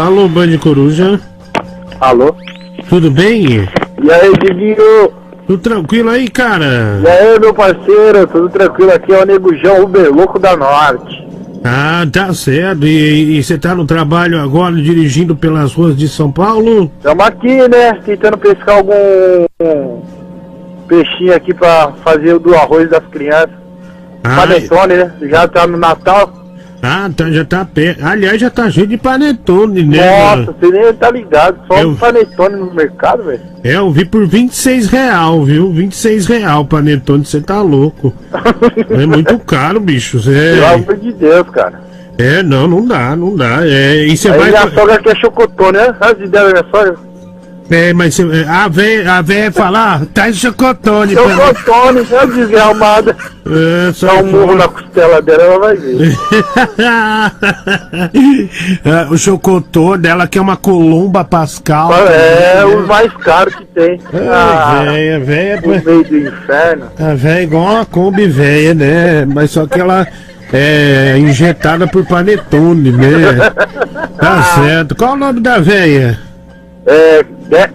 Alô, Band Coruja. Alô? Tudo bem? E aí, Diguinho? Tudo tranquilo aí, cara? E aí, meu parceiro? Tudo tranquilo? Aqui é o Nego João, Uber Louco da Norte. Ah, tá certo. E você tá no trabalho agora, dirigindo pelas ruas de São Paulo? Estamos aqui, né? Tentando pescar algum peixinho aqui pra fazer o do arroz das crianças. Panetone, né? Já tá no Natal. Ah, tá, já tá perto. Aliás, já tá cheio de panetone, né? Nossa, você nem tá ligado. Só um panetone no mercado, velho. É, eu vi por R$26, viu? R$26 panetone, você tá louco. É muito caro, bicho. Pelo amor de Deus, cara. É, não dá. É, e você aí vai. Minha sogra quer chocotone, né? As ideias da minha sogra. É, mas a véia falar, traz chocotone. Chocotone, é desgramada. É, dá um murro na costela dela, ela vai ver. O chocotone dela que é uma Colomba Pascal. É, os mais caros que tem. Véia. No meio do inferno. A véia é igual uma Kombi véia, né? Mas só que ela é injetada por panetone, né? Tá certo. Qual o nome da véia?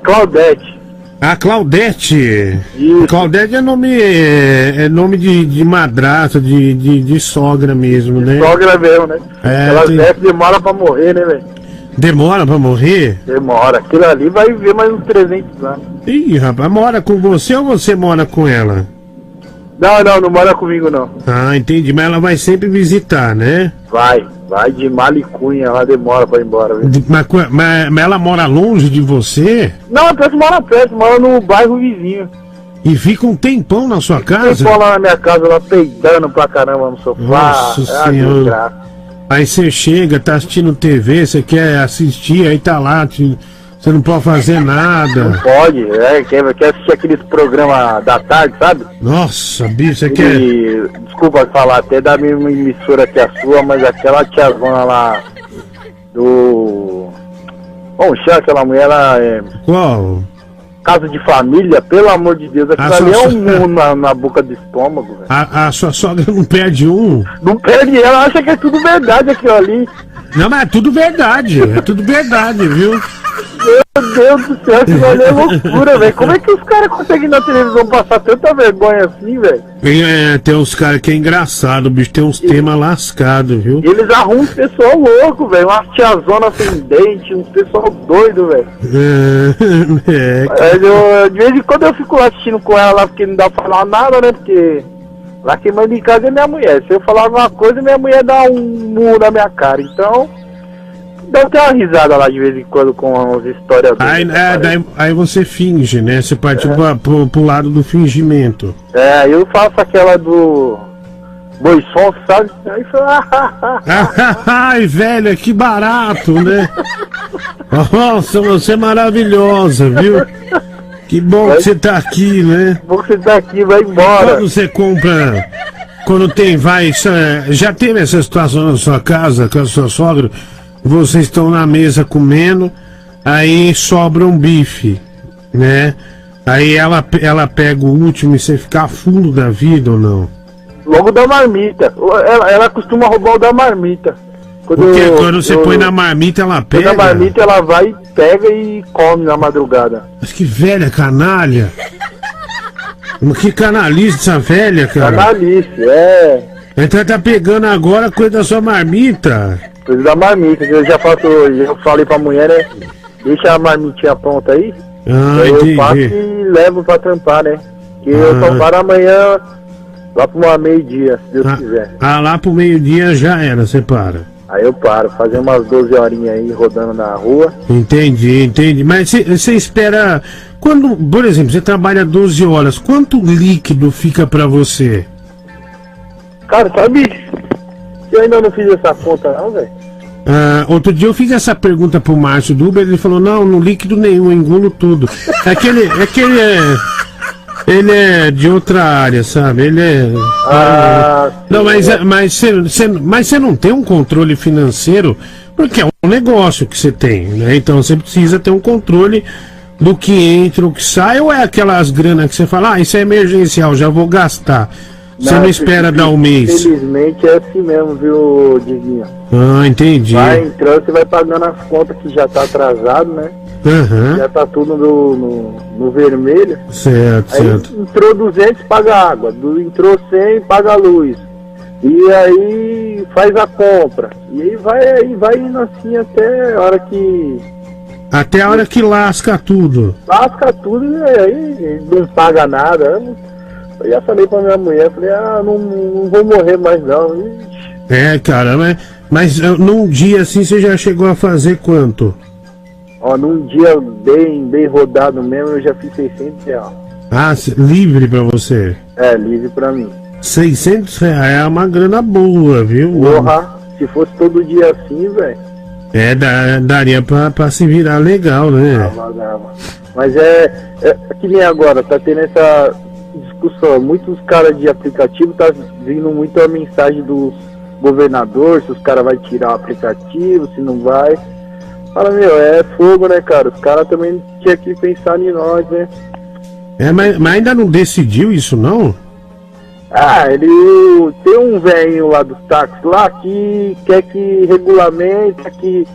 Claudete. Ah, Claudete. Isso. Claudete é nome de madrasta, de sogra mesmo, né? Sogra mesmo, né? Ela demora pra morrer, né, velho? Demora pra morrer? Demora. Aquilo ali vai viver mais uns 300 anos. Ih, rapaz, mora com você ou você mora com ela? Não mora comigo, não. Ah, entendi. Mas ela vai sempre visitar, né? Vai de Malicunha, ela demora pra ir embora, velho. Mas ela mora longe de você? Não, até mora perto, mora no bairro vizinho. E fica um tempão na sua casa? Tempão lá na minha casa, ela peidando pra caramba no sofá. Nossa Senhora. Aí você chega, tá assistindo TV, você quer assistir, aí tá lá, você não pode fazer nada. Não pode, quer assistir aqueles programas da tarde, sabe? Nossa, bicho, você quer... Desculpa falar, até da mesma emissora que a sua, mas aquela tiazona lá do... Bom, chama aquela mulher, ela é... Qual? Casa de família, pelo amor de Deus, aquilo ali é um murro na boca do estômago, velho. A sua sogra não perde um? Não perde, ela acha que é tudo verdade aquilo ali. Não, mas é tudo verdade, viu? Meu Deus do céu, aquilo ali é loucura, velho. Como é que os caras conseguem na televisão passar tanta vergonha assim, velho? Tem uns caras que é engraçado, bicho, tem uns temas lascados, viu? Eles arrumam uns pessoal louco, velho. Umas tiazona sem dente, uns pessoal doido, velho. De vez em quando eu fico lá assistindo com ela lá, porque não dá pra falar nada, né? Porque lá quem manda em casa é minha mulher. Se eu falar alguma coisa, minha mulher dá um murro na minha cara. Então, dá até uma risada lá de vez em quando com as histórias dele. Aí você finge, né? Você partiu pro lado do fingimento. Eu faço aquela do Boi Sonso, sabe? Aí fala... Ai, velho, que barato, né? Nossa, você é maravilhosa, viu? Que bom que você tá aqui, né? Que bom que você tá aqui, vai embora. Quando você compra... Quando já teve essa situação na sua casa, com a sua sogra? Vocês estão na mesa comendo, aí sobra um bife, né? Aí ela pega o último e você fica fundo da vida ou não? Logo da marmita. Ela costuma roubar o da marmita. Quando você põe na marmita, ela pega? Quando na marmita ela vai, pega e come na madrugada. Mas que velha canalha! Que canalice essa velha, cara! Canalice, Então tá pegando agora a coisa da sua marmita. Coisa da marmita, eu já falei pra mulher, né? Deixa a marmitinha pronta aí. Eu faço e levo pra trampar, né? Que eu só paro amanhã lá pro meio-dia, se Deus quiser. Lá pro meio-dia já era, você para. Aí eu paro, fazer umas 12 horinhas aí rodando na rua. Entendi. Mas você espera... Quando, por exemplo, você trabalha 12 horas, quanto líquido fica pra você? Cara, sabe... Eu ainda não fiz essa conta não, velho. Outro dia eu fiz essa pergunta pro Márcio do Uber, ele falou, não líquido nenhum, eu engulo tudo. Ele é de outra área, sabe? Ele é... não, mas você não tem um controle financeiro, porque é um negócio que você tem, né? Então você precisa ter um controle do que entra, o que sai, ou é aquelas granas que você fala, isso é emergencial, já vou gastar. Você não espera dar um mês? Infelizmente é assim mesmo, viu, Diguinho? Ah, entendi. Vai entrando, você vai pagando as contas que já tá atrasado, né? Aham. Já tá tudo no vermelho. Certo, Aí certo. entrou 200, paga água. Entrou 100, paga a luz. E aí faz a compra. E aí vai indo assim até a hora que... Até a hora que lasca tudo. Lasca tudo e aí não paga nada. Eu já falei pra minha mulher, falei, não vou morrer mais não. Ixi. É, cara, mas num dia assim você já chegou a fazer quanto? Ó, num dia bem rodado mesmo, eu já fiz 600 reais. Ah, livre pra você? É, livre pra mim. 600 reais é uma grana boa, viu? Porra, se fosse todo dia assim, velho. É, daria pra se virar legal, né? Dava. Mas é que nem agora, tá tendo essa discussão. Muitos caras de aplicativo tá vindo muito a mensagem dos governadores, se os caras vão tirar o aplicativo, se não vai. Fala, meu, é fogo, né, cara? Os caras também tinham que pensar em nós, né? É, mas ainda não decidiu isso, não? Ele tem um velho lá dos táxis lá que quer que regulamenta, que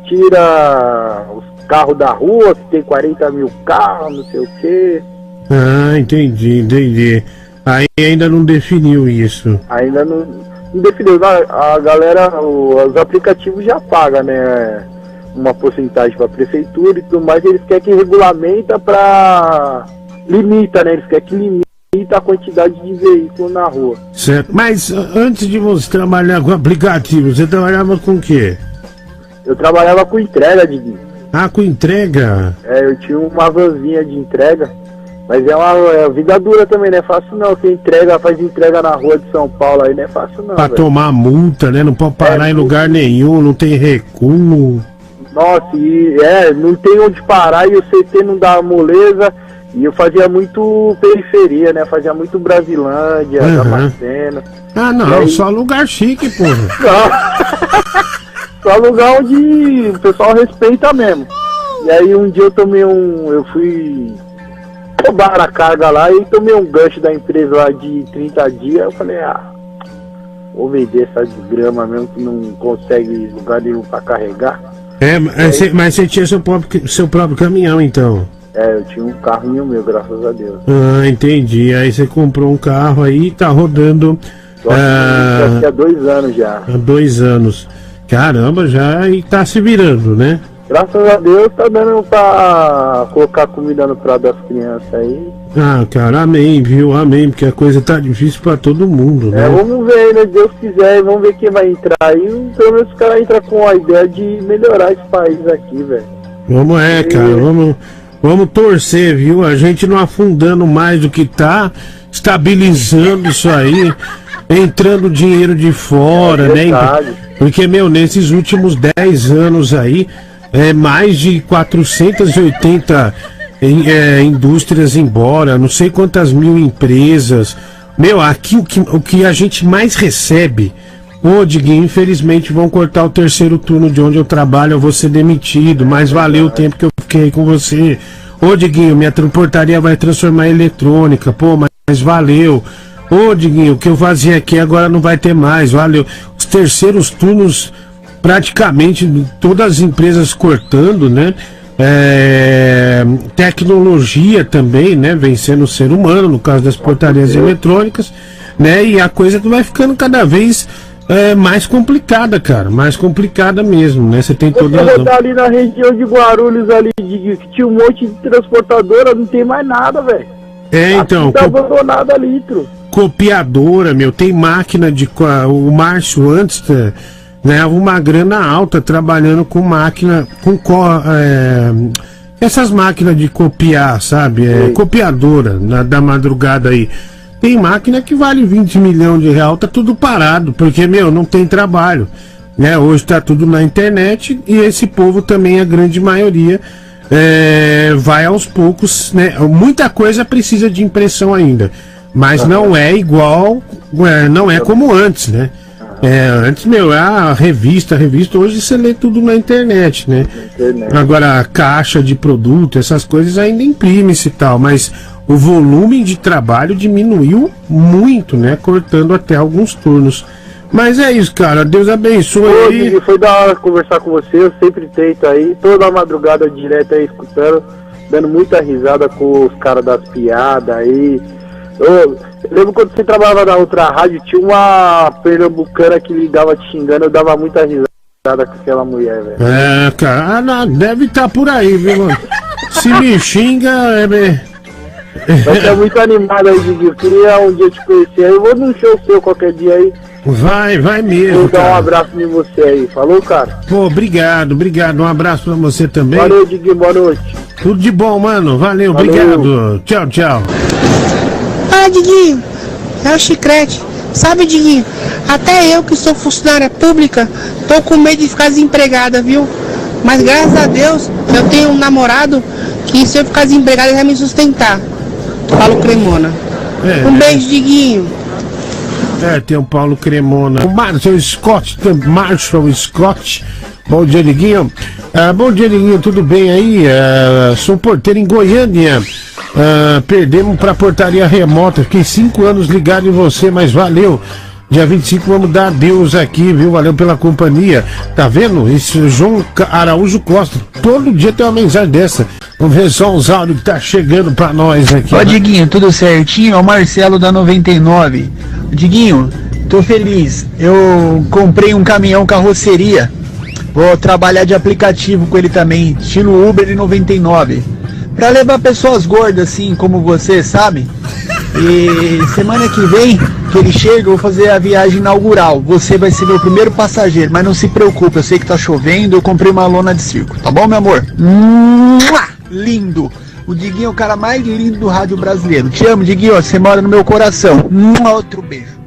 tira os carros da rua, que tem 40 mil carros, não sei o quê. Ah, entendi. Aí ainda não definiu isso. Ainda não definiu. A galera, os aplicativos já pagam, né? Uma porcentagem para a prefeitura e tudo mais. Eles querem que regulamenta limita, né? Eles querem que limita a quantidade de veículos na rua. Certo. Mas antes de você trabalhar com aplicativo, você trabalhava com o quê? Eu trabalhava com entrega, Diguinho. Ah, com entrega? Eu tinha uma vanzinha de entrega. Mas é uma vida dura também, não é fácil não. Quem faz entrega na rua de São Paulo aí não é fácil não. Pra tomar multa, né? Não pode parar em lugar nenhum, não tem recuo. Nossa, não tem onde parar e o CT não dá moleza. E eu fazia muito periferia, né? Fazia muito Brasilândia, Damasceno. Ah, não, aí... só lugar chique, porra. Só lugar onde o pessoal respeita mesmo. E aí um dia eu fui roubar a carga lá e tomei um gancho da empresa lá de 30 dias. Eu falei, vou vender essa desgrama mesmo que não consegue lugar nenhum pra carregar. Mas você tinha seu próprio caminhão, então? Eu tinha um carrinho meu, graças a Deus. Ah, entendi. Aí você comprou um carro aí e tá rodando... Há 2 anos já. Há 2 anos. Caramba, já e tá se virando, né? Graças a Deus tá dando pra colocar comida no prato das crianças aí. Ah, cara, amém, viu? Amém, porque a coisa tá difícil pra todo mundo, né? Vamos ver, né? Deus quiser, vamos ver quem vai entrar aí. Pelo menos os caras entram com a ideia de melhorar esse país aqui, velho. Cara, vamos torcer, viu? A gente não afundando mais do que tá, estabilizando isso aí, entrando dinheiro de fora, né? Porque, nesses últimos 10 anos aí, mais de 480 indústrias embora, não sei quantas mil empresas. Aqui o que a gente mais recebe... Diguinho, infelizmente vão cortar o 3º turno de onde eu trabalho, eu vou ser demitido, mas valeu o tempo que eu fiquei com você. Diguinho, minha portaria vai transformar em eletrônica, mas valeu. Diguinho, o que eu fazia aqui agora não vai ter mais, valeu. Os 3º turnos, praticamente todas as empresas cortando, né? Tecnologia também, né? Vencendo o ser humano, no caso das portarias eletrônicas, né? E a coisa vai ficando cada vez... mais complicada, cara, mais complicada mesmo, né? Você tem toda a razão. Você ali na região de Guarulhos ali, que tinha um monte de transportadora, não tem mais nada, velho. Então. Tá abandonado ali, copiadora, tem máquina de... O Márcio antes ganhava uma grana alta trabalhando com máquina, essas máquinas de copiar, sabe? Copiadora da madrugada aí. Tem máquina que vale 20 milhões de reais, tá tudo parado, porque, não tem trabalho, né? Hoje tá tudo na internet e esse povo também, a grande maioria, vai aos poucos, né? Muita coisa precisa de impressão ainda, mas não é igual, não é como antes, né? Antes, a revista, hoje você lê tudo na internet, né? Agora, a caixa de produto, essas coisas ainda imprime-se e tal, mas o volume de trabalho diminuiu muito, né? Cortando até alguns turnos. Mas é isso, cara. Deus abençoe aí. Foi da hora conversar com você. Eu sempre tento aí, toda madrugada direto aí escutando, dando muita risada com os caras das piadas aí. Eu lembro quando você trabalhava na outra rádio, tinha uma pernambucana que ligava te xingando, eu dava muita risada com aquela mulher, velho. É, cara, deve estar por aí, viu, mano? Se me xinga, Vai ser muito animado aí, Diguinho. Queria um dia te conhecer aí. Eu vou num show seu qualquer dia aí. Vai mesmo. Vou dar um abraço em você aí. Falou, cara? Pô, obrigado. Um abraço pra você também. Valeu, Diguinho. Boa noite. Tudo de bom, mano. Valeu. Obrigado. Tchau. Ah, Diguinho, é o Chicrete. Sabe, Diguinho, até eu que sou funcionária pública, tô com medo de ficar desempregada, viu? Mas graças a Deus, eu tenho um namorado que se eu ficar desempregada ele vai me sustentar. Paulo Cremona. Beijo, Diguinho. Tem o Paulo Cremona. O Marshall Scott. Bom dia, Diguinho. Bom dia, Diguinho. Tudo bem aí? Sou porteiro em Goiânia. Perdemos pra portaria remota. Fiquei 5 anos ligado em você, mas valeu. Dia 25 vamos dar adeus aqui, viu? Valeu pela companhia. Tá vendo? Esse João Araújo Costa, todo dia tem uma mensagem dessa. Vamos ver só os áudios que tá chegando pra nós aqui. Ó, Diguinho, tudo certinho? É o Marcelo da 99. Diguinho, tô feliz. Eu comprei um caminhão carroceria. Vou trabalhar de aplicativo com ele também, estilo Uber 99. Pra levar pessoas gordas assim como você, sabe? E semana que vem, que ele chega, eu vou fazer a viagem inaugural. Você vai ser meu primeiro passageiro, mas não se preocupe, eu sei que tá chovendo, eu comprei uma lona de circo, tá bom, meu amor? Lindo! O Diguinho é o cara mais lindo do rádio brasileiro. Te amo, Diguinho, você mora no meu coração. Outro beijo.